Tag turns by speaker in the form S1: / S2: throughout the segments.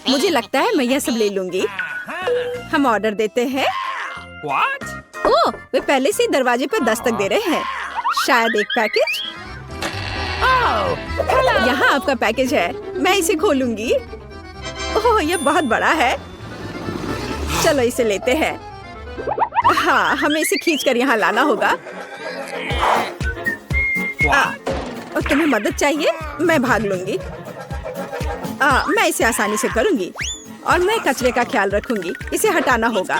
S1: मुझे लगता है मैं यह सब ले लूंगी। हम ऑर्डर देते हैं। ओह, वे पहले से ही दरवाजे पर दस्तक दे रहे हैं। शायद एक पैकेज। यहाँ आपका पैकेज है। मैं इसे खोलूंगी। ओह, यह बहुत बड़ा है। चलो इसे लेते हैं। हाँ, हमें इसे खींचकर यहाँ लाना होगा। और तुम्हें मदद चाहिए? मैं भाग लूंगी। मैं इसे आसानी से करूंगी और मैं कचरे का ख्याल रखूंगी। इसे हटाना होगा।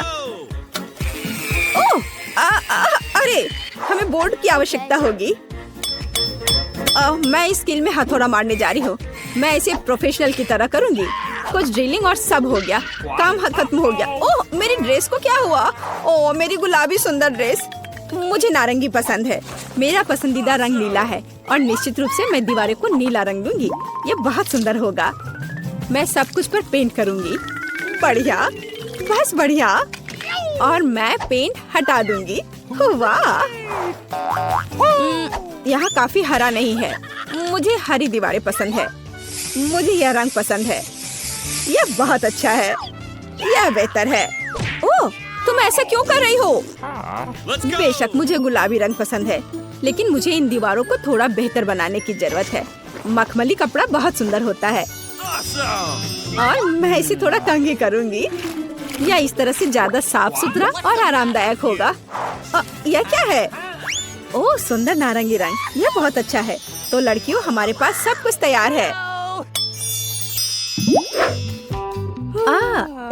S1: ओह, अरे, हमें बोर्ड की आवश्यकता होगी। मैं इस स्किल में हथौड़ा मारने जा रही हूँ। मैं इसे प्रोफेशनल की तरह करूंगी। कुछ ड्रिलिंग और सब हो गया। काम खत्म हो गया। ओह, मेरी ड्रेस को क्या हुआ? ओह, मेरी गुलाबी सुंदर ड्रेस। मुझे नारंगी पसंद है। मेरा पसंदीदा रंग नीला है और निश्चित रूप से मैं दीवारों को नीला रंग दूंगी। ये बहुत सुंदर होगा। मैं सब कुछ पर पेंट करूंगी। बढ़िया, बस बढ़िया। और मैं पेंट हटा दूंगी। वाह, यहाँ काफी हरा नहीं है। मुझे हरी दीवारें पसंद है। मुझे यह रंग पसंद है। यह बहुत अच्छा है। यह बेहतर है। ओह, तुम ऐसा क्यों कर रही हो? बेशक मुझे गुलाबी रंग पसंद है, लेकिन मुझे इन दीवारों को थोड़ा बेहतर बनाने की जरूरत है। मखमली कपड़ा बहुत सुंदर होता है और मैं इसे थोड़ा कंघी करूंगी। यह इस तरह से ज्यादा साफ सुथरा और आरामदायक होगा। यह क्या है? ओह, सुंदर नारंगी रंग। यह बहुत अच्छा है। तो लड़कियों, हमारे पास सब कुछ तैयार है।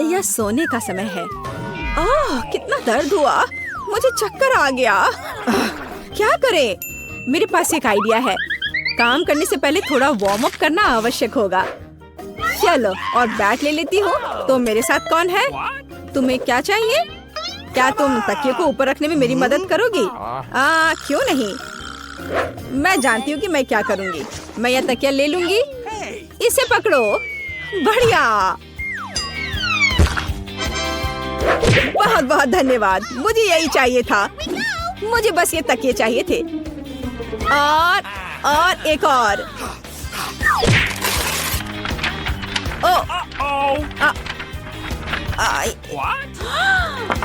S1: यह सोने का समय है। कितना दर्द हुआ। मुझे चक्कर आ गया। क्या करें? मेरे पास एक आइडिया है। काम करने से पहले थोड़ा वार्म अप करना आवश्यक होगा। चलो, और बैट ले लेती हूँ। तो मेरे साथ कौन है? तुम्हें क्या चाहिए? क्या तुम तकिए को ऊपर रखने में मेरी मदद करोगी? क्यों नहीं? मैं जानती हूँ कि मैं क्या करूँगी। मैं यह तकिया ले लूंगी। इसे पकड़ो। बढ़िया, बहुत बहुत धन्यवाद। मुझे यही चाहिए था। मुझे बस ये तकिए चाहिए थे। और एक और।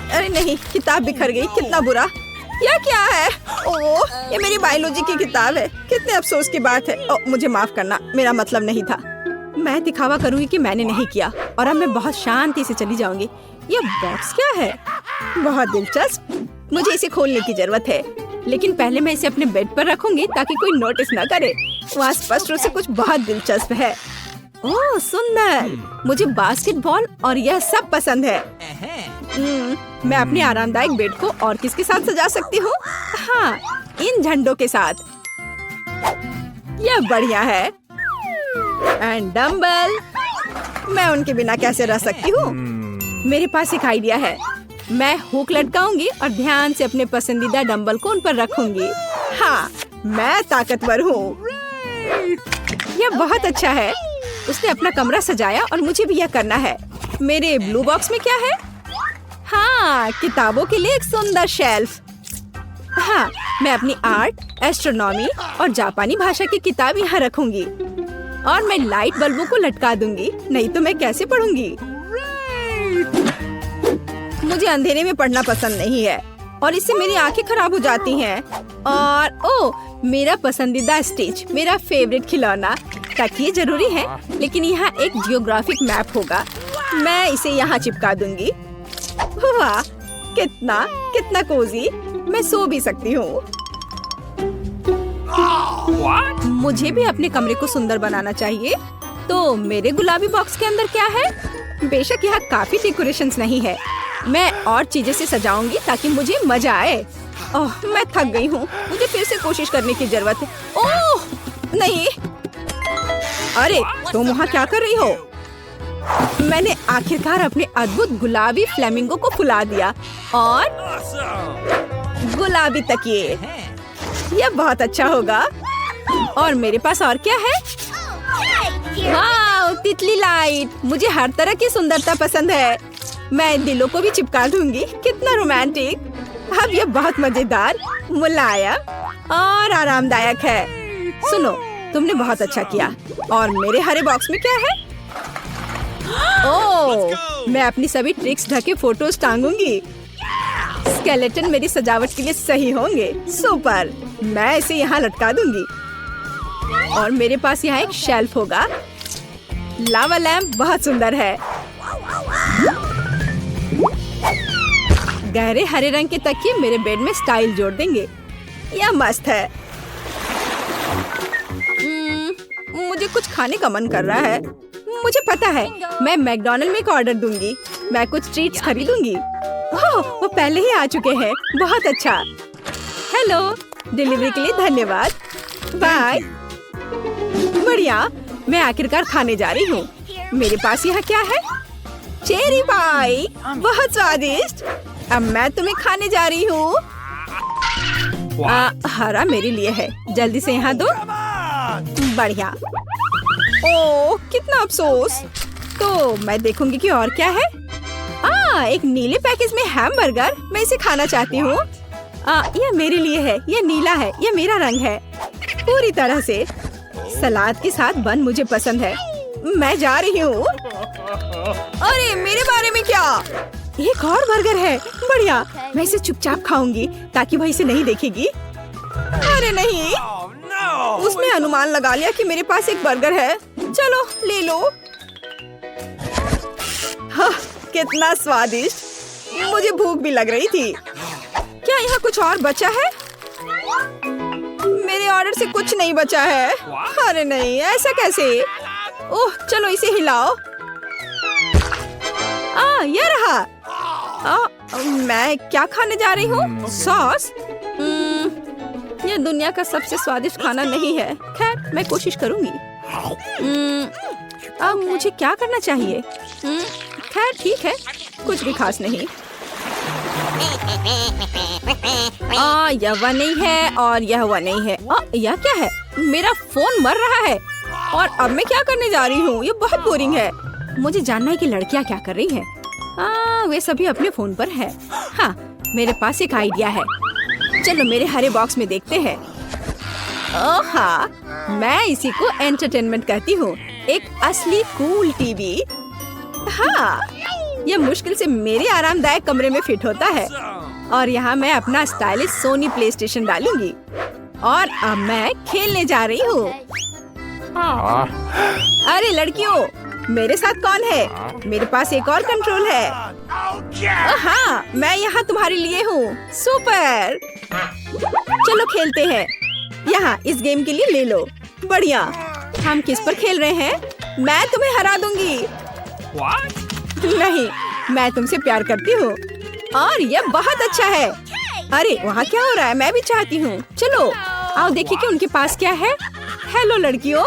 S1: अरे नहीं, किताब बिखर गई। कितना बुरा। यह क्या है? ओह, ये मेरी बायोलॉजी की किताब है। कितने अफसोस की बात है। मुझे माफ करना, मेरा मतलब नहीं था। मैं दिखावा करूंगी कि मैंने नहीं किया और अब मैं बहुत शांति से चली जाऊंगी। यह बॉक्स क्या है? बहुत दिलचस्प। मुझे इसे खोलने की जरूरत है, लेकिन पहले मैं इसे अपने बेड पर रखूंगी ताकि कोई नोटिस न करे। वहाँ स्पष्ट रूप से कुछ बहुत दिलचस्प है। ओह, सुंदर। मुझे बास्केटबॉल और यह सब पसंद है। मैं अपने आरामदायक बेड को और किसके साथ सजा सकती हूँ? हाँ, इन झंडों के साथ। यह बढ़िया है। And dumbbell. मैं उनके बिना कैसे रह सकती हूँ? मेरे पास एक आइडिया है। मैं हुक लटकाऊंगी और ध्यान से अपने पसंदीदा डंबल को उन पर रखूंगी। हाँ, मैं ताकतवर हूँ। यह बहुत अच्छा है। उसने अपना कमरा सजाया और मुझे भी यह करना है। मेरे ब्लू बॉक्स में क्या है? हाँ, किताबों के लिए एक सुंदर शेल्फ। हाँ, मैं अपनी आर्ट, एस्ट्रोनॉमी और जापानी भाषा की किताब यहाँ रखूंगी। और मैं लाइट बल्बों को लटका दूंगी, नहीं तो मैं कैसे पढ़ूंगी? मुझे अंधेरे में पढ़ना पसंद नहीं है और इससे मेरी आंखें खराब हो जाती हैं। और ओह, मेरा पसंदीदा स्टिच, मेरा फेवरेट खिलौना। तकिए जरूरी है, लेकिन यहाँ एक जियोग्राफिक मैप होगा। मैं इसे यहाँ चिपका दूंगी। वाह, कितना कितना कोजी। मैं सो भी सकती हूँ। मुझे भी अपने कमरे को सुंदर बनाना चाहिए। तो मेरे गुलाबी बॉक्स के अंदर क्या है? बेशक यहाँ काफी डेकोरेशंस नहीं है। मैं और चीजें से सजाऊंगी ताकि मुझे मजा आए। ओह, मैं थक गई हूँ। मुझे फिर से कोशिश करने की जरूरत है। ओह नहीं, अरे तुम वहाँ क्या कर रही हो? मैंने आखिरकार अपने अद्भुत गुलाबी फ्लेमिंगो को फुला दिया और गुलाबी तकिए। यह बहुत अच्छा होगा। और मेरे पास और क्या है? वाह, तितली लाइट। मुझे हर तरह की सुंदरता पसंद है। मैं दिलों को भी चिपका दूंगी। कितना रोमांटिक। अब यह बहुत मजेदार, मुलायम और आरामदायक है। सुनो, तुमने बहुत अच्छा किया। और मेरे हरे बॉक्स में क्या है? ओह, मैं अपनी सभी ट्रिक्स ढके फोटोज टांगूंगी। स्केलेटन मेरी सजावट के लिए सही होंगे। सुपर, मैं इसे यहाँ लटका दूंगी। और मेरे पास यहाँ एक शेल्फ होगा। लावा लैम्प बहुत सुंदर है। गहरे हरे रंग के तकिए मेरे बेड में स्टाइल जोड़ देंगे। यह मस्त है। मुझे कुछ खाने का मन कर रहा है। मुझे पता है, मैं मैकडॉनल्ड में एक ऑर्डर दूंगी। मैं कुछ ट्रीट्स खरीदूंगी। ओह, वो पहले ही आ चुके हैं। बहुत अच्छा। हेलो, डिलीवरी के लिए धन्यवाद। बाय। बढ़िया, मैं आखिरकार खाने जा रही हूँ। मेरे पास यहाँ क्या है? चेरी पाई, बहुत स्वादिष्ट। अब मैं तुम्हें खाने जा रही हूँ। हरा मेरे लिए है। जल्दी से यहाँ दो। बढ़िया। ओह, कितना अफसोस। तो मैं देखूंगी कि और क्या है। एक नीले पैकेज में हैमबर्गर। मैं इसे खाना चाहती हूँ। यह मेरे लिए है। यह नीला है। यह मेरा रंग है पूरी तरह से। सलाद के साथ बन मुझे पसंद है। मैं जा रही हूँ। अरे, मेरे बारे में क्या? एक और बर्गर है। बढ़िया, मैं इसे चुपचाप खाऊंगी ताकि वह इसे नहीं देखेगी। अरे नहीं, उसने अनुमान लगा लिया कि मेरे पास एक बर्गर है। चलो ले लो। हाँ, कितना स्वादिष्ट। मुझे भूख भी लग रही थी। क्या यहाँ कुछ और बचा है? मेरे ऑर्डर से कुछ नहीं बचा है। अरे नहीं, ऐसा कैसे? ओह, चलो इसे हिलाओ। ये रहा। मैं क्या खाने जा रही हूँ? सॉस। यह दुनिया का सबसे स्वादिष्ट खाना नहीं है। खैर, मैं कोशिश करूंगी। अब मुझे क्या करना चाहिए? खैर ठीक है, कुछ भी खास नहीं। यह वह नहीं है और यह वह नहीं है। यह क्या है? मेरा फोन मर रहा है और अब मैं क्या करने जा रही हूँ? यह बहुत बोरिंग है। मुझे जानना है कि लड़कियाँ क्या कर रही हैं। वे सभी अपने फोन पर है। हाँ, मेरे पास एक आइडिया है। चलो मेरे हरे बॉक्स में देखते हैं। हाँ, मैं इसी को एंटरटेनमेंट कहती हूँ। एक असली कूल टीवी। हाँ, यह मुश्किल से मेरे आरामदायक कमरे में फिट होता है। और यहाँ मैं अपना स्टाइलिश सोनी प्ले स्टेशन डालूंगी। और अब मैं खेलने जा रही हूँ। अरे लड़कियों, मेरे साथ कौन है? मेरे पास एक और कंट्रोल है। हाँ, मैं यहाँ तुम्हारे लिए हूँ। सुपर, चलो खेलते हैं। यहाँ इस गेम के लिए ले लो। बढ़िया। हम किस पर खेल रहे हैं? मैं तुम्हें हरा दूंगी। नहीं, मैं तुमसे प्यार करती हूँ और यह बहुत अच्छा है। अरे वहाँ क्या हो रहा है? मैं भी चाहती हूँ। चलो आओ देखिए कि उनके पास क्या है। हेलो लड़कियों।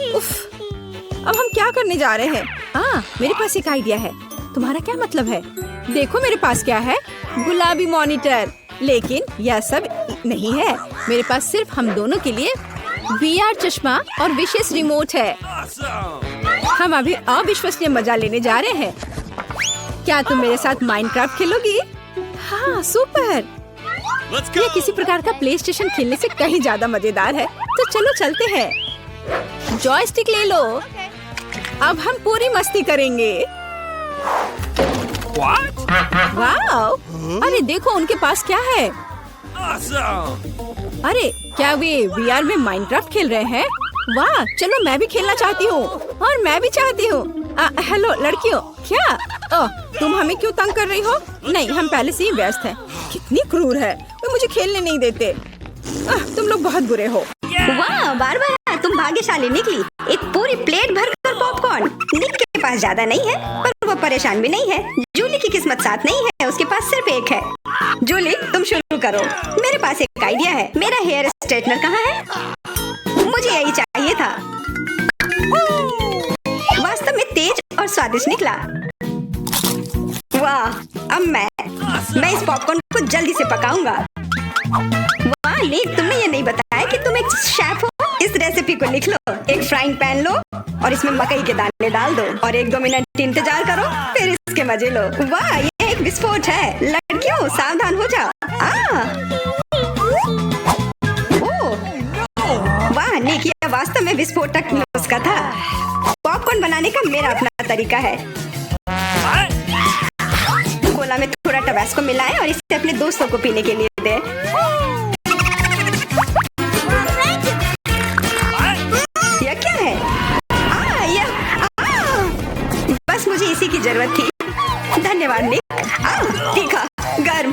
S1: उफ, अब हम क्या करने जा रहे हैं? मेरे पास एक आइडिया है। तुम्हारा क्या मतलब है? देखो मेरे पास क्या है। गुलाबी मॉनिटर। लेकिन यह सब नहीं है। मेरे पास सिर्फ हम दोनों के लिए VR चश्मा और विशेष रिमोट है। हम अभी अविश्वसनीय मजा लेने जा रहे हैं। क्या तुम मेरे साथ माइनक्राफ्ट खेलोगी? हाँ, सुपर। यह किसी प्रकार का प्ले स्टेशन खेलने से कहीं ज्यादा मजेदार है। तो चलो चलते हैं। जॉयस्टिक ले लो। अब हम पूरी मस्ती करेंगे। वाओ! अरे देखो उनके पास क्या है। अरे क्या वे VR में माइनक्राफ्ट खेल रहे हैं? वाह, चलो मैं भी खेलना चाहती हूँ। और मैं भी चाहती हूँ। हेलो लड़कियों। क्या? तुम हमें क्यों तंग कर रही हो? नहीं, हम पहले से ही व्यस्त हैं। कितनी क्रूर है, वो मुझे खेलने नहीं देते। तुम लोग बहुत बुरे हो।
S2: वाह बारबरा, तुम भाग्यशाली निकली। एक पूरी प्लेट भरकर पॉपकॉर्न। निक के पास ज्यादा नहीं है पर वो परेशान भी नहीं है। जूली की किस्मत साथ नहीं है, उसके पास सिर्फ एक है। जूली तुम शुरू करो। मेरे पास एक आइडिया है। मेरा हेयर स्ट्रेटनर कहाँ है? मुझे यही चाहिए था। वास्तव में तेज और स्वादिष्ट निकला। वाह, अब मैं इस पॉपकॉर्न को जल्दी से पकाऊंगा। वाह निक, तुमने ये नहीं बताया कि तुम एक शेफ हो। इस रेसिपी को लिख लो। एक फ्राइंग पैन लो और इसमें मकई के दाने डाल दो और 1-2 मिनट इंतजार करो, फिर इसके मजे लो। वाह, ये एक विस्फोट है। लड़कियों सावधान हो जाओ। वाह निक, ये वास्तव में विस्फोटक नुस्खा था। पॉपकॉर्न बनाने का मेरा अपना तरीका है। कोला में थोड़ा टबास्को मिलाएं और इसे अपने दोस्तों को पीने के लिए दें। यह क्या है? बस मुझे इसी की जरूरत थी। धन्यवाद निक। तीखा, गर्म।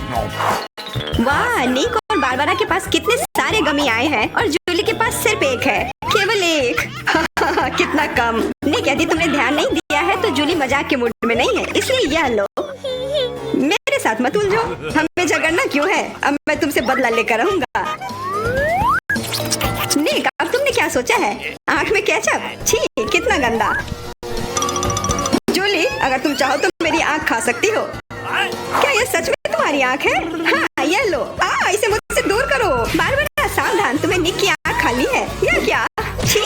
S2: वाह, निक और बारबरा के पास कितने सारे गमी आए हैं और जूली के पास सिर्फ एक है, केवल एक। कितना कम। निक, यदि तुमने ध्यान नहीं दिया है तो जूली मजाक के मूड में नहीं है, इसलिए यह लो। मेरे साथ मत उलझो। हमें झगड़ना क्यों है? अब मैं तुमसे बदला लेकर रहूंगा। निक, अब तुमने क्या सोचा है? आंख में केचप? छी, कितना गंदा। जूली, अगर तुम चाहो तो मेरी आंख खा सकती हो। क्या यह सच में तुम्हारी आंख है? हाँ, यह लो। इसे मुझसे दूर करो। बारबरा, सावधान, तुम्हें निक की आंख खाली है। यह क्या? छी,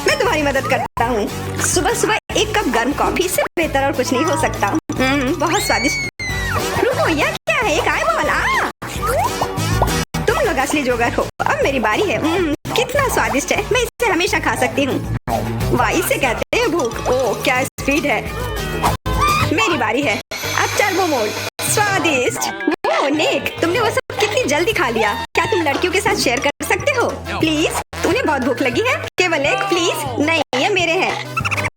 S2: मैं तुम्हारी मदद करता हूँ। सुबह सुबह एक कप गर्म कॉफी से बेहतर और कुछ नहीं हो सकता। बहुत स्वादिष्ट। रुको, यह क्या है? एक आईबॉल। तुम लोग असली जोगर हो। अब मेरी बारी है। कितना स्वादिष्ट है। मैं इसे हमेशा खा सकती हूँ। वाह, इसे कहते हैं भूख। ओह, क्या स्पीड है। मेरी बारी है। अब टर्बो मोड। स्वादिष्ट। ओह निक, तुमने वो सब कितनी जल्दी खा लिया। क्या तुम लड़कियों के साथ शेयर कर सकते हो? प्लीज, तुम्हें बहुत भूख लगी है। केवल एक, प्लीज। नहीं, ये मेरे हैं।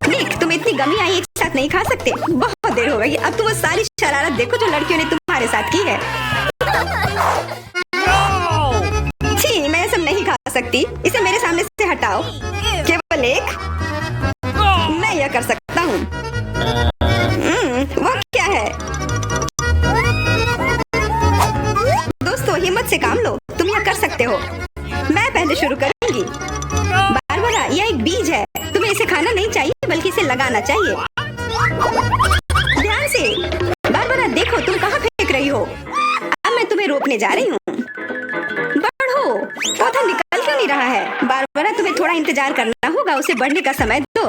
S2: निक, तुम इतनी गमी आई एक साथ नहीं खा सकते। बहुत देर हो गई। अब तुम वो सारी शरारत देखो जो लड़कियों ने तुम्हारे साथ की है। छी, मैं सब नहीं खा सकती। इसे मेरे सामने से हटाओ। केवल एक। मैं यह कर सकता हूँ। वो क्या है? दोस्तों, हिम्मत से काम लो। तुम यह कर सकते हो। मैं पहले शुरू करूंगी। बारबरा, यह एक बीज है। तुम्हें इसे खाना नहीं चाहिए बल्कि इसे लगाना चाहिए। ध्यान से। बारबरा, देखो तुम कहाँ फेंक रही हो। अब मैं तुम्हें रोकने जा रही हूँ। बढ़ो। पौधा निकल क्यों नहीं रहा है? बारबरा, तुम्हें थोड़ा इंतजार करना होगा। उसे बढ़ने का समय दो।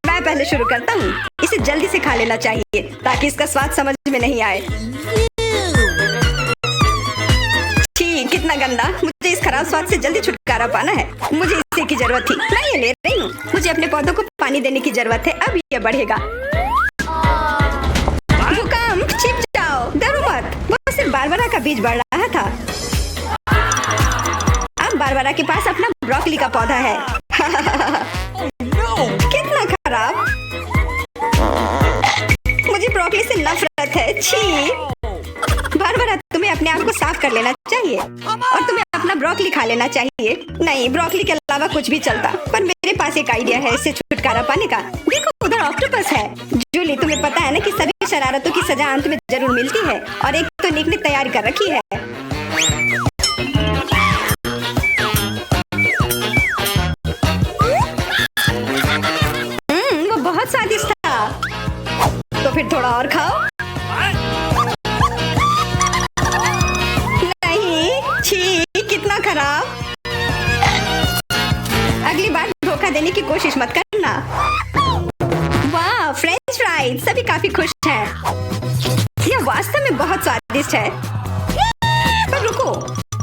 S2: मैं पहले शुरू करता हूँ। इसे जल्दी से खा लेना चाहिए ताकि इसका स्वाद समझ में नहीं आए। छी, कितना गंदा। मुझे इस खराब स्वाद से जल्दी छुटकारा पाना है। मुझे इसी की जरूरत थी। मैं ये ले रही हूँ। मुझे अपने पौधों को पानी देने की जरूरत है। अब ये बढ़ेगा। भूकंप, छिप जाओ। डरो मत। वो सिर्फ बारबरा का बीज बढ़ रहा था। अब बारबरा के पास अपना ब्रोकली का पौधा है। कितना खराब। मुझे ब्रोकली से नफरत है। छी। बारबरा, तुम्हें अपने आप को साफ कर लेना चाहिए और तुम्हें अपना ब्रोकली खा लेना चाहिए। नहीं, ब्रोकली के अलावा कुछ भी चलता, पर मेरे पास एक आइडिया है इससे छुटकारा पाने का। देखो, उधर ऑक्टोपस है। जूली, तुम्हें पता है ना कि सभी शरारतों की सजा अंत में जरूर मिलती है और एक तो निक ने तैयारी कर रखी है। वो बहुत स्वादिष्ट था। तो फिर थोड़ा और खाओ। छी, कितना खराब। अगली बार धोखा देने की कोशिश मत करना। वाह, फ्रेंच फ्राइज। सभी काफी खुश हैं। यह वास्तव में बहुत स्वादिष्ट है। पर रुको,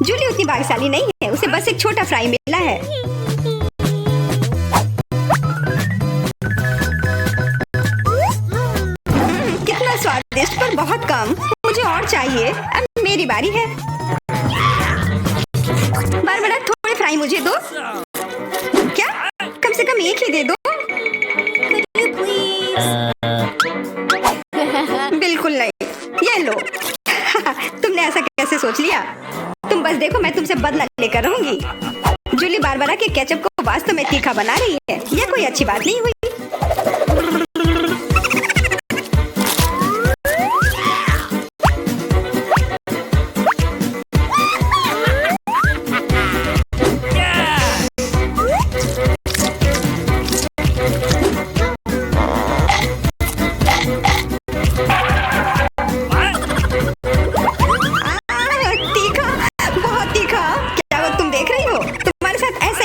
S2: जूली उतनी भाग्यशाली नहीं है। उसे बस एक छोटा फ्राई मिला है। कितना स्वादिष्ट, पर बहुत कम। मुझे और चाहिए। अब मेरी बारी है। बारबरा, थोड़े फ्राई मुझे दो। क्या? कम से कम एक ही दे दो। बिल्कुल नहीं। ये लो। तुमने ऐसा कैसे सोच लिया? तुम बस देखो, मैं तुमसे बदला लेकर रहूंगी। जूली बारबरा के केचप को वास्तव में तीखा बना रही है। यह कोई अच्छी बात नहीं हुई।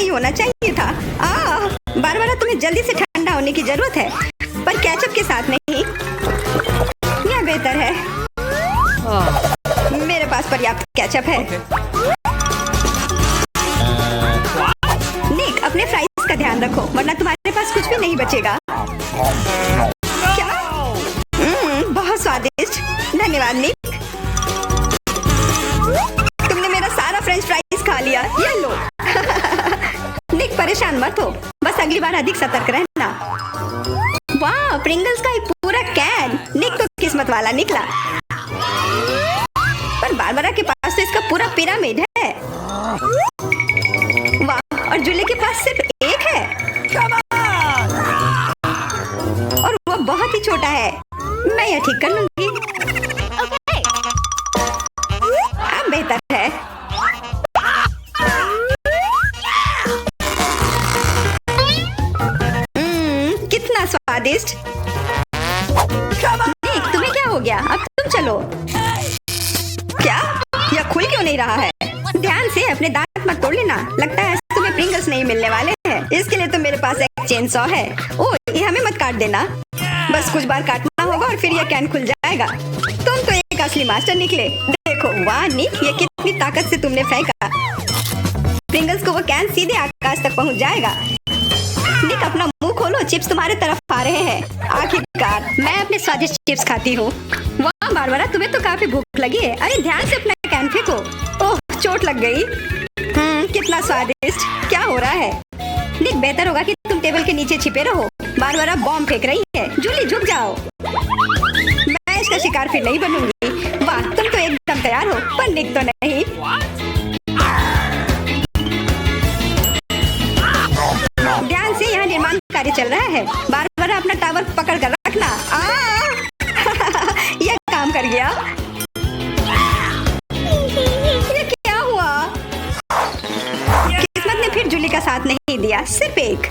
S2: होना चाहिए था। बारबरा, तुम्हें जल्दी से ठंडा होने की जरूरत है, पर केचप के साथ नहीं। यह बेहतर है। मेरे पास पर्याप्त केचप है। ध्यान रखो वरना तुम्हारे पास कुछ भी नहीं बचेगा। क्या? बहुत स्वादिष्ट, धन्यवाद निक। तुमने मेरा सारा फ्रेंच फ्राइज खा लिया, ये लो। निक परेशान मत हो, बस अगली बार अधिक सतर्क रहना। वाह, प्रिंगल्स का एक पूरा कैन। निक तो किस्मत वाला निकला। पर बारबरा के पास तो इसका पूरा पिरामिड है। वाह, और जूली के पास सिर्फ एक है और वो बहुत ही छोटा है। मैं यह ठीक कर लूंगी। अब बेहतर है। कितना स्वादिष्ट। निक, तुम्हें क्या हो गया? अब तुम चलो। क्या? यह खुल क्यों नहीं रहा है? ध्यान से, अपने दांत मत तोड़ लेना। लगता है तुम्हें प्रिंगल्स नहीं मिलने वाले हैं। इसके लिए तो मेरे पास एक चेन सॉ है। ओह, ये हमें मत काट देना। बस कुछ बार काटना होगा और फिर यह कैन खुल जाएगा। तुम तो एक असली मास्टर निकले। देखो, वाह निक, ये कितनी ताकत से तुमने फेंका। प्रिंगल्स को वो कैन सीधे आकाश तक पहुंच जाएगा। निक, अपना मुंह खोलो, चिप्स तुम्हारे तरफ आ रहे हैं। आखिरकार मैं अपने स्वादिष्ट चिप्स खाती हूँ। वाह बारबरा, तुम्हें तो काफी भूख लगी है। अरे ध्यान से अपना कैन फेंको। ओह, चोट लग गई। कितना स्वादिष्ट। क्या हो रहा है? निक, बेहतर होगा कि तुम टेबल के नीचे छिपे रहो। बारबरा बॉम्ब फेंक रही है। जूली, झुक जाओ। मैं इसका शिकार फिर नहीं बनूंगी। वाह, तुम तो एकदम तैयार हो, पर निक तो नहीं। ध्यान से, यहाँ निर्माण कार्य चल रहा है। बारबरा अपना टावर पकड़ कर रखना। यह काम कर गया। ये क्या हुआ? किस्मत ने फिर जूली का साथ नहीं दिया, सिर्फ एक।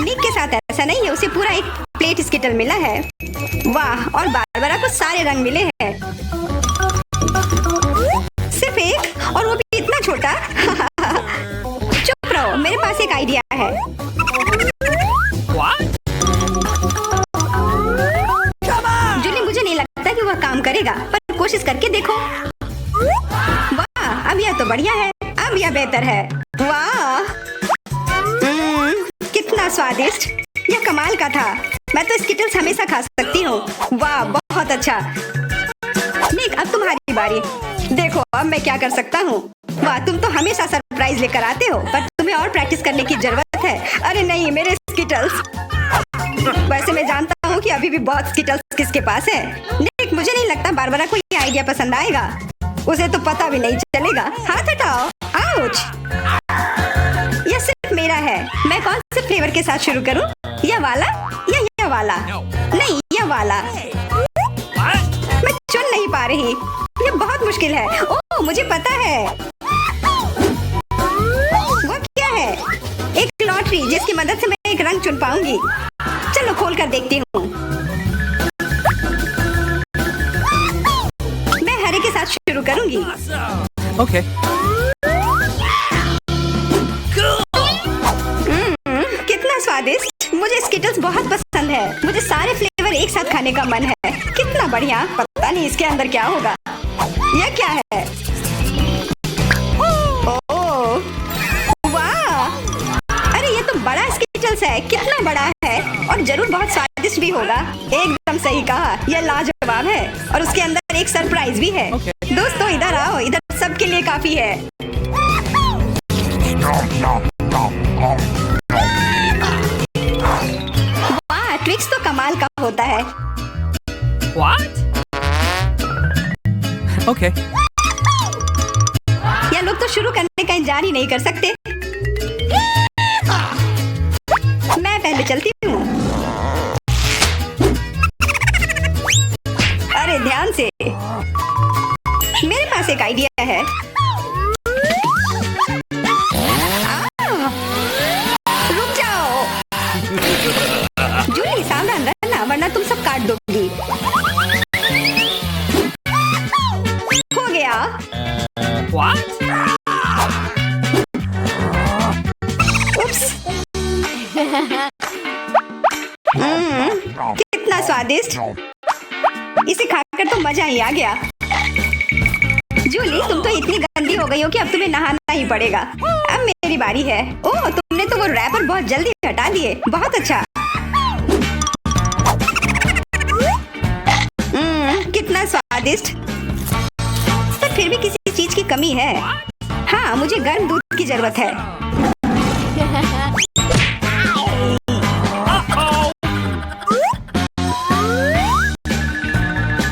S2: निक के साथ ऐसा नहीं है, उसे पूरा एक प्लेट स्किटल मिला है। वाह, और बारबरा को सारे रंग मिले हैं। सिर्फ एक, और वो भी इतना छोटा। चुप रहो, मेरे पास एक आइडिया है। जूली, मुझे नहीं लगता कि वह काम करेगा, पर कोशिश करके देखो। वाह, अब यह तो बढ़िया है। अब यह बेहतर है। वाह, कितना स्वादिष्ट। यह कमाल का था। मैं तो स्किटल्स हमेशा खा सकती हूँ। वाह, बहुत अच्छा। निक, अब तुम्हारी बारी। देखो अब मैं क्या कर सकता हूँ। वाह, तुम तो हमेशा सरप्राइज लेकर आते हो, पर तुम्हें और प्रैक्टिस करने की जरूरत है। अरे नहीं, मेरे स्किटल्स। वैसे मैं जानता हूँ कि अभी भी बहुत स्किटल्स किसके पास है। निक, मुझे नहीं लगता बारबरा को ये आइडिया पसंद आएगा। उसे तो पता भी नहीं चलेगा। हाथ हटाओ। आउच, यह सिर्फ मेरा है। मैं कौन से फ्लेवर के साथ शुरू करूं? यह वाला या यह वाला? नहीं, यह वाला। मैं चुन नहीं पा रही। यह बहुत मुश्किल है। ओह, मुझे पता है। वो क्या है? एक लॉटरी जिसकी मदद से मैं एक रंग चुन पाऊंगी। चलो खोल कर देखती हूँ। मैं हरे के साथ शुरू करूंगी।
S3: Okay.
S2: कितना स्वादिष्ट। मुझे स्किटल्स बहुत पसंद है। मुझे सारे फ्लेवर एक साथ खाने का मन है। कितना बढ़िया। पता नहीं इसके अंदर क्या होगा। यह क्या है? ओह, वाह, अरे ये तो बड़ा स्किटल्स है। कितना बड़ा है और जरूर बहुत स्वादिष्ट भी होगा। एकदम सही कहा, यह लाजवाब है और उसके अंदर एक सरप्राइज भी है। दोस्तों इधर आओ, इधर सबके लिए काफी है। वाह, ट्विक्स तो कमाल का होता है।
S3: What? Okay.
S2: ये लोग तो शुरू करने का इंतजार ही नहीं कर सकते। मैं पहले चलती हूँ। अरे ध्यान से, मेरे पास एक आइडिया है। रुक जाओ। जूली, सावधान रहना वरना तुम सब काट दोगी। हो गया।
S3: What?
S2: उप्स। कितना स्वादिष्ट। इसे खाकर तो मजा ही आ गया। जूली, तुम तो इतनी गंदी हो गई हो कि अब तुम्हें नहाना ही पड़ेगा। अब मेरी बारी है। ओह, तुमने तो वो रैपर बहुत जल्दी हटा दिए। बहुत अच्छा। कितना स्वादिष्ट। पर फिर भी किसी चीज की कमी है। हाँ, मुझे गर्म दूध की जरूरत है।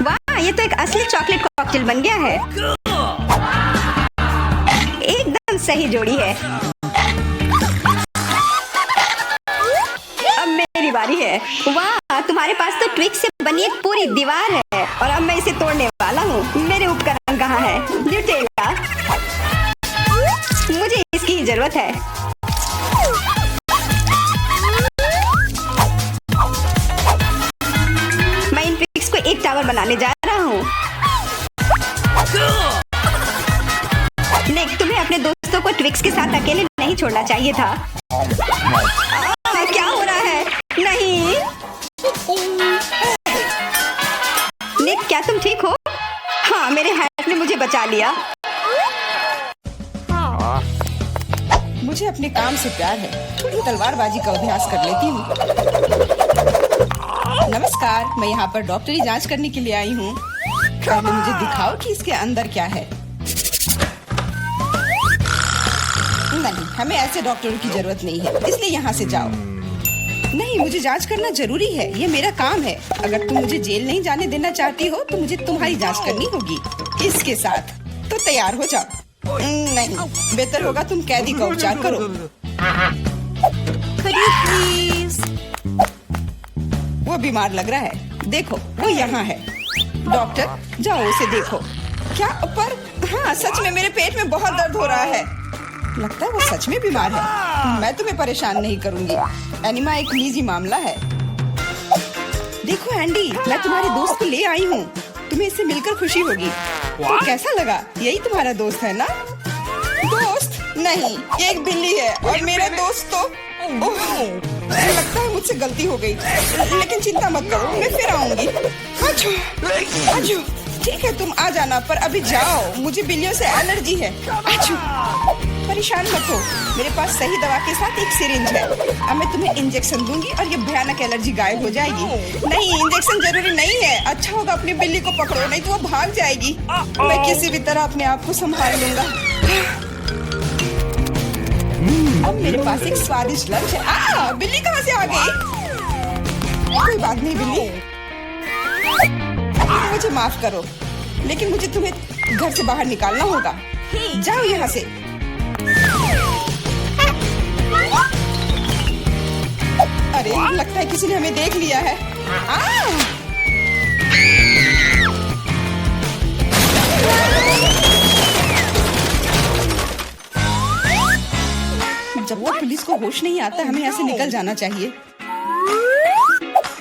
S2: वाह, ये तो एक असली चॉकलेट कॉकटेल बन गया है। एकदम सही जोड़ी है। अब मेरी बारी है। वाह, तुम्हारे पास तो ट्विक्स से बनी एक पूरी दीवार है और अब मैं इसे तोड़ने वाला हूँ। मेरे उपकरण कहाँ है? न्यूटेला। मुझे इसकी ही जरूरत है। मैं इन ट्विक्स को एक टावर बनाने जा रहा हूँ। निक, तुम्हें अपने दोस्तों को ट्विक्स के साथ अकेले नहीं छोड़ना चाहिए था। क्या हो रहा है? नहीं। निक, क्या तुम ठीक हो? हाँ, मेरे हैट ने मुझे बचा लिया।
S4: मुझे अपने काम से प्यार है। थोड़ी तलवारबाजी का अभ्यास कर लेती हूँ। नमस्कार, मैं यहाँ पर डॉक्टरी जांच करने के लिए आई हूँ। पहले मुझे दिखाओ कि इसके अंदर क्या है। नहीं, हमें ऐसे डॉक्टरों की जरूरत नहीं है, इसलिए यहाँ से जाओ। नहीं, मुझे जांच करना जरूरी है। ये मेरा काम है। अगर तुम मुझे जेल नहीं जाने देना चाहती हो तो मुझे तुम्हारी जांच करनी होगी। इसके साथ तो तैयार हो जाओ। नहीं, बेहतर होगा तुम कैदी का उपचार करो। प्लीज। वो बीमार लग रहा है। देखो, वो यहाँ है। डॉक्टर, जाओ उसे देखो। क्या? पर हाँ, सच में मेरे पेट में बहुत दर्द हो रहा है। लगता है वो सच में बीमार है। मैं तुम्हें परेशान नहीं करूंगी। एनिमा एक निजी मामला है। देखो एंडी, मैं तुम्हारे दोस्त को ले आई हूँ। तुम्हें इससे मिलकर खुशी होगी। तो कैसा लगा? यही तुम्हारा दोस्त है ना? दोस्त? नहीं, ये एक बिल्ली है और मेरा दोस्त तो मुझे लगता है मुझसे गलती हो गई। लेकिन चिंता मत करो, मैं फिर आऊंगी। आजो, आजो। ठीक है, तुम आ जाना, पर अभी जाओ। मुझे बिल्लियों से एलर्जी है। आजो। परेशान मत हो, मेरे पास सही दवा के साथ एक सिरिंज है। अब मैं तुम्हें इंजेक्शन दूंगी और ये भयानक एलर्जी गायब हो जाएगी। नहीं, इंजेक्शन जरूरी नहीं है। अच्छा होगा अपनी बिल्ली को पकड़ो, नहीं तो वो भाग जाएगी। मैं किसी भी तरह अपने आप को संभाल लूंगा। अब मेरे पास एक स्वादिष्ट लंच है। बिल्ली कहाँ से आ गई? कोई बात नहीं बिल्ली, मुझे माफ करो, लेकिन मुझे तुम्हें घर से बाहर निकालना होगा। जाओ यहाँ से। अरे, लगता है किसी ने हमें देख लिया है। जब तक पुलिस को होश नहीं आता, हमें यहाँ से निकल जाना चाहिए।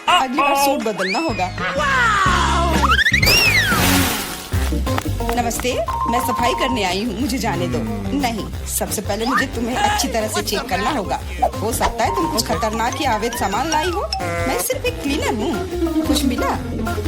S4: अगली बार सूट बदलना होगा। नमस्ते, मैं सफाई करने आई हूँ, मुझे जाने दो। नहीं, सबसे पहले मुझे तुम्हें अच्छी तरह से चेक करना होगा। हो सकता है तुम कुछ खतरनाक या अवैध सामान लाई हो। मैं सिर्फ एक क्लीनर हूँ। कुछ मिला?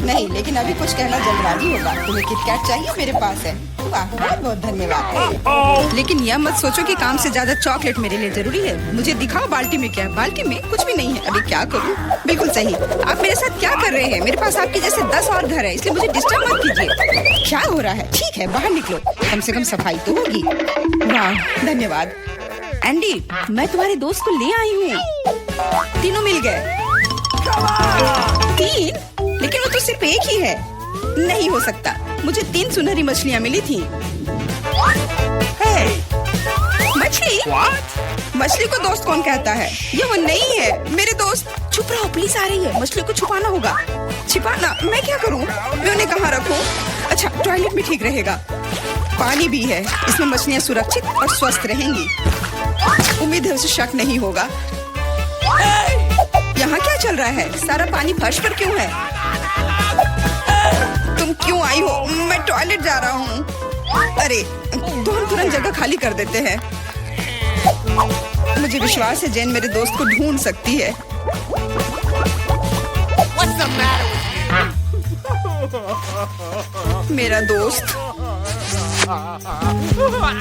S4: नहीं, लेकिन अभी कुछ कहना जल्दबाजी होगा। तुम्हें किटकैट चाहिए? मेरे पास है। वाह, बहुत बहुत धन्यवाद। लेकिन यह मत सोचो कि काम से ज्यादा चॉकलेट मेरे लिए जरूरी है। मुझे दिखाओ बाल्टी में क्या है। बाल्टी में कुछ भी नहीं है। अभी क्या करूँ? बिल्कुल सही। आप मेरे साथ क्या कर रहे हैं? मेरे पास आपके जैसे 10 और घर है, इसलिए मुझे डिस्टर्ब मत कीजिए। क्या हो रहा है? ठीक है, बाहर निकलो, कम से कम सफाई तो होगी। वाह, धन्यवाद। एंडी, मैं तुम्हारे दोस्त को ले आई हूँ। तीनों मिल गए। 3? लेकिन वो तो सिर्फ एक ही है। नहीं हो सकता, मुझे 3 सुनहरी मछलियाँ मिली थी। मछली? मछली को दोस्त कौन कहता है? ये वो नहीं है मेरे दोस्त। चुप रहो, पुलिस आ रही है। मछली को छुपाना होगा। छिपाना? मैं क्या करूँ? मैं उन्हें कहाँ रखूँ? अच्छा, टॉयलेट में ठीक रहेगा। पानी भी है, इसमें मछलियाँ सुरक्षित और स्वस्थ रहेंगी। उम्मीद है उसे शक नहीं होगा। यहाँ क्या चल रहा है? सारा पानी फर्श पर क्यों है? तुम क्यों आई हो? मैं टॉयलेट जा रहा हूँ। अरे, तो हम तुरंत जगह खाली कर देते हैं। मुझे विश्वास है जेन मेरे दोस्त को ढूंढ सकती है। मेरा दोस्त।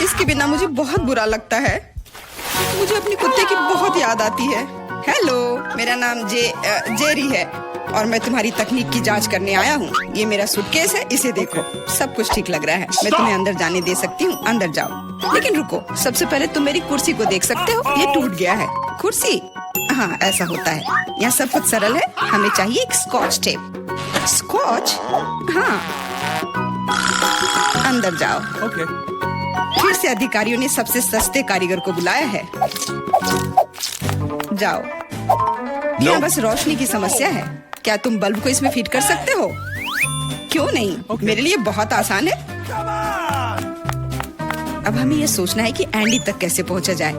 S4: इसके बिना मुझे बहुत बुरा लगता है। मुझे अपने कुत्ते की बहुत याद आती है। हेलो, मेरा नाम जेरी है और मैं तुम्हारी तकनीक की जांच करने आया हूँ। ये मेरा सूटकेस है, इसे देखो। सब कुछ ठीक लग रहा है। मैं तुम्हें अंदर जाने दे सकती हूँ, अंदर जाओ। लेकिन रुको, सबसे पहले तुम मेरी कुर्सी को देख सकते हो, ये टूट गया है। कुर्सी? हाँ, ऐसा होता है। यहाँ सब कुछ सरल है। हमें चाहिए एक स्कॉच टेप। स्कॉच? हाँ, अंदर जाओ।
S3: Okay.
S4: फिर से अधिकारियों ने सबसे सस्ते कारीगर को बुलाया है। जाओ। यहाँ बस रोशनी की समस्या है। क्या तुम बल्ब को इसमें फिट कर सकते हो? क्यों नहीं? मेरे लिए बहुत आसान है। अब हमें यह सोचना है कि एंडी तक कैसे पहुंचा जाए।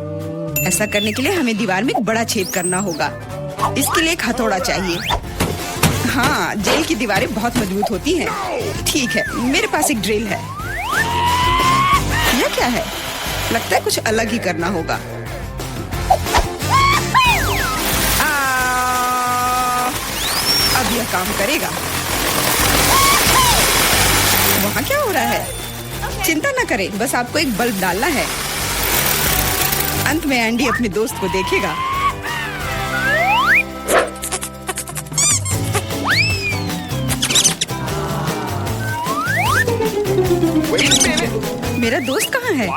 S4: ऐसा करने के लिए हमें दीवार में एक बड़ा छेद करना होगा। इसके लिए एक हथौड़ा चाहिए। हाँ, जेल की दीवारें बहुत मजबूत होती हैं। ठीक है, मेरे पास एक ड्रिल है। यह क्या है? लगता है कुछ अलग ही करना होगा। अब यह काम करेगा। वहाँ क्या हो रहा है? चिंता न करें, बस आपको एक बल्ब डालना है। अंत में एंडी अपने दोस्त को देखेगा। मेरा दोस्त कहाँ है?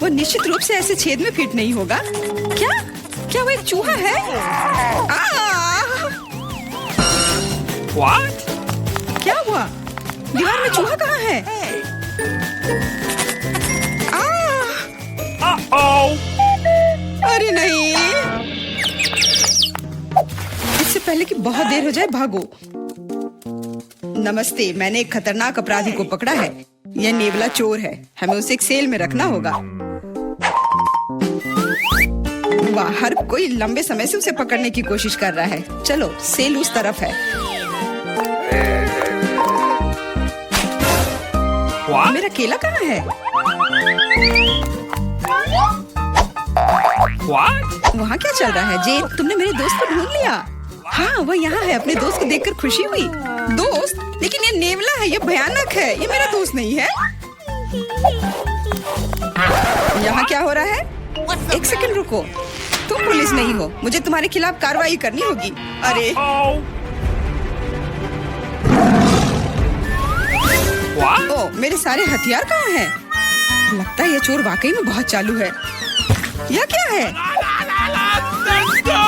S4: वो निश्चित रूप से ऐसे छेद में फिट नहीं होगा। क्या वो एक चूहा है?
S3: What?
S4: क्या हुआ? दीवार में चूहा कहाँ है?
S3: Uh-oh.
S4: अरे नहीं! इससे पहले कि बहुत देर हो जाए, भागो। नमस्ते, मैंने एक खतरनाक अपराधी को पकड़ा है। यह नेवला चोर है। हमें उसे एक सेल में रखना होगा। वाह, हर कोई लंबे समय से उसे पकड़ने की कोशिश कर रहा है। चलो, सेल उस तरफ है।
S3: What?
S4: मेरा केला कहाँ है?
S3: What?
S4: वहाँ क्या चल रहा है? जेन, तुमने मेरे दोस्त को ढूंढ लिया। हाँ, वह यहाँ है। अपने दोस्त को देखकर खुशी हुई। दोस्त? लेकिन ये नेवला है, ये भयानक है। ये मेरा दोस्त नहीं है। यहाँ क्या हो रहा है? एक सेकंड रुको। तुम पुलिस नहीं हो। मुझे तुम्हारे खिलाफ कार्रवाई करनी होगी। अरे,
S3: Oh. What?
S4: ओ, मेरे सारे हथियार कहाँ हैं? लगता है ये चोर वाकई में बहुत चालू है। यह क्या है?
S3: Let's go.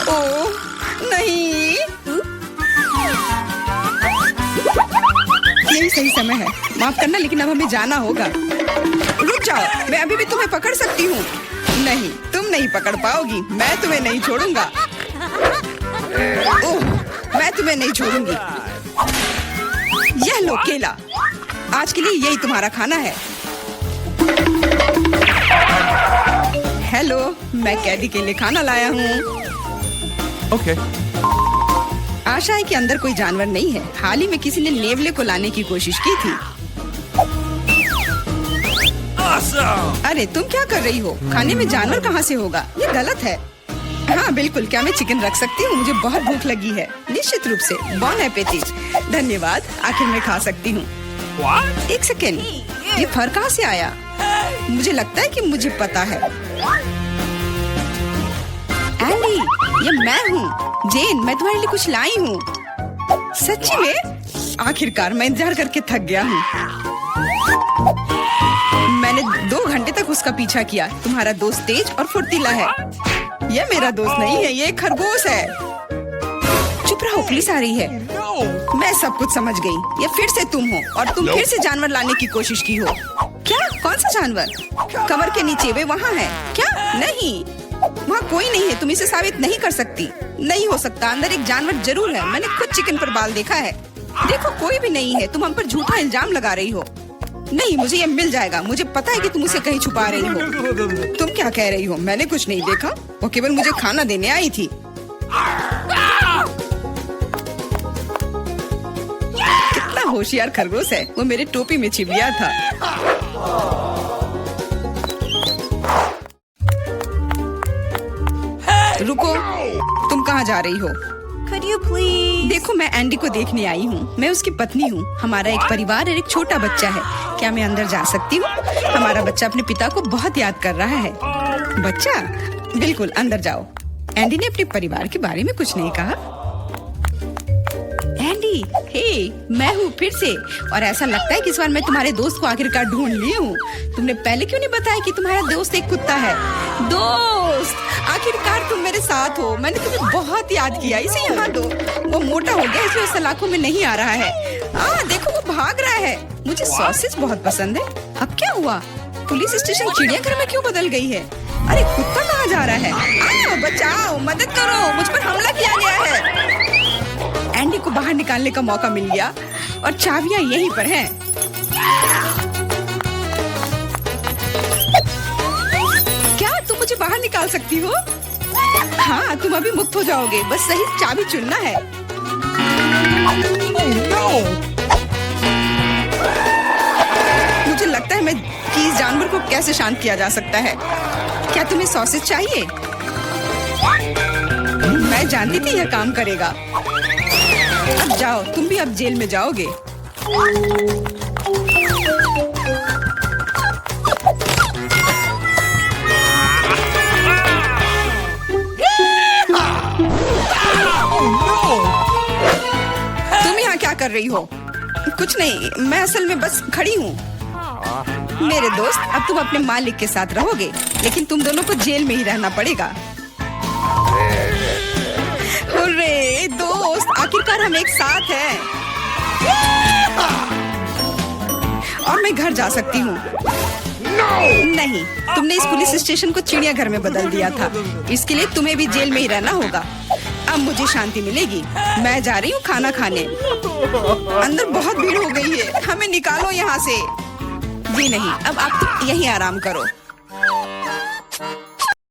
S4: ओ, नहीं। यही सही समय है। माफ करना, लेकिन अब हमें जाना होगा। रुक जाओ, मैं अभी भी तुम्हें पकड़ सकती हूँ। नहीं, तुम नहीं पकड़ पाओगी। मैं तुम्हें नहीं छोड़ूंगा। ओह, मैं तुम्हें नहीं छोड़ूंगी। यह लो केला। आज के लिए यही तुम्हारा खाना है। हेलो, मैं कैदी के लिए खाना लाया हूँ।
S3: Okay.
S4: आशा है कि अंदर कोई जानवर नहीं है। हाल ही में किसी ने नेवले को लाने की कोशिश की थी।
S3: Awesome.
S4: अरे, तुम क्या कर रही हो? खाने में जानवर कहाँ से होगा? ये गलत है। हाँ बिल्कुल, क्या मैं चिकन रख सकती हूँ? मुझे बहुत भूख लगी है। निश्चित रूप से। बॉन एपेटिट। धन्यवाद, आखिर मैं खा सकती हूँ।
S3: What?
S4: एक सेकेंड, ये फर कहाँ से आया? मुझे लगता है कि मुझे पता है। एंडी, ये मैं हूँ। जेन, मैं तुम्हारे लिए कुछ लाई हूँ। सच्ची में? आखिरकार मैं इंतजार करके थक गया हूँ। मैंने 2 घंटे तक उसका पीछा किया। तुम्हारा दोस्त तेज और फुर्तीला है। यह मेरा दोस्त नहीं है, ये एक खरगोश है। चुप रहो, पुलिस आ रही है।
S3: No.
S4: मैं सब कुछ समझ गई। ये फिर से तुम हो और तुम फिर से जानवर लाने की कोशिश की हो। क्या? कौन सा जानवर? कमर के नीचे, वे वहाँ है। क्या? नहीं, वहाँ कोई नहीं है। तुम इसे साबित नहीं कर सकती। नहीं हो सकता, अंदर एक जानवर जरूर है। मैंने खुद चिकन पर बाल देखा है। देखो, कोई भी नहीं है। तुम हम पर झूठा इल्जाम लगा रही हो। नहीं, मुझे ये मिल जाएगा। मुझे पता है कि तुम उसे कहीं छुपा रही हो। तुम क्या कह रही हो? मैंने कुछ नहीं देखा। वो केवल मुझे खाना देने आई थी। कितना होशियार खरगोश है। वो मेरे टोपी में छिप गया था। रुको, तुम कहाँ जा रही हो?
S1: Could you please?
S4: देखो, मैं एंडी को देखने आई हूँ। मैं उसकी पत्नी हूँ। हमारा एक परिवार और एक छोटा बच्चा है। क्या मैं अंदर जा सकती हूँ? हमारा बच्चा अपने पिता को बहुत याद कर रहा है। बच्चा, बिल्कुल अंदर जाओ। एंडी ने अपने परिवार के बारे में कुछ नहीं कहा। एंडी, हे, मैं हूँ फिर से, और ऐसा लगता है कि इस बार मैं तुम्हारे दोस्त को आखिरकार ढूंढ ली हूँ। तुमने पहले क्यों नहीं बताया कि तुम्हारा दोस्त एक कुत्ता है? दोस्त, आखिरकार तुम मेरे साथ हो। मैंने तुम्हें बहुत याद किया। इसे यहाँ दो। वो मोटा हो गया इसलिए सलाखों में नहीं आ रहा है। देखो वो भाग रहा है। मुझे सॉसेज बहुत पसंद है। अब क्या हुआ? पुलिस स्टेशन चिड़ियाघर में क्यों बदल गई है? अरे कुत्ता कहाँ जा रहा है? बचाओ, मदद करो, मुझ पर हमला किया गया है। एंडी को बाहर निकालने का मौका मिल गया और चाबियां यहीं पर हैं। क्या तुम मुझे बाहर निकाल सकती हो? हाँ, तुम अभी मुक्त हो जाओगे। बस सही चाबी चुनना है। मुझे लगता है कि इस जानवर को कैसे शांत किया जा सकता है। क्या तुम्हें सॉसेज चाहिए? मैं जानती थी यह काम करेगा। अब जाओ, तुम भी अब जेल में जाओगे। तुम यहाँ क्या कर रही हो? कुछ नहीं, मैं असल में बस खड़ी हूँ। मेरे दोस्त, अब तुम अपने मालिक के साथ रहोगे, लेकिन तुम दोनों को जेल में ही रहना पड़ेगा। हुर्रे दोस्त, आखिरकार हम एक साथ हैं। और मैं घर जा सकती हूँ। नहीं, तुमने इस पुलिस स्टेशन को चिड़ियाघर में बदल दिया था। इसके लिए तुम्हें भी जेल में ही रहना होगा। अब मुझे शांति मिलेगी। मैं जा रही हूँ खाना खाने। अंदर बहुत भीड़ हो गई है, हमें निकालो यहाँ से। जी नहीं, अब आप यहीं आराम करो।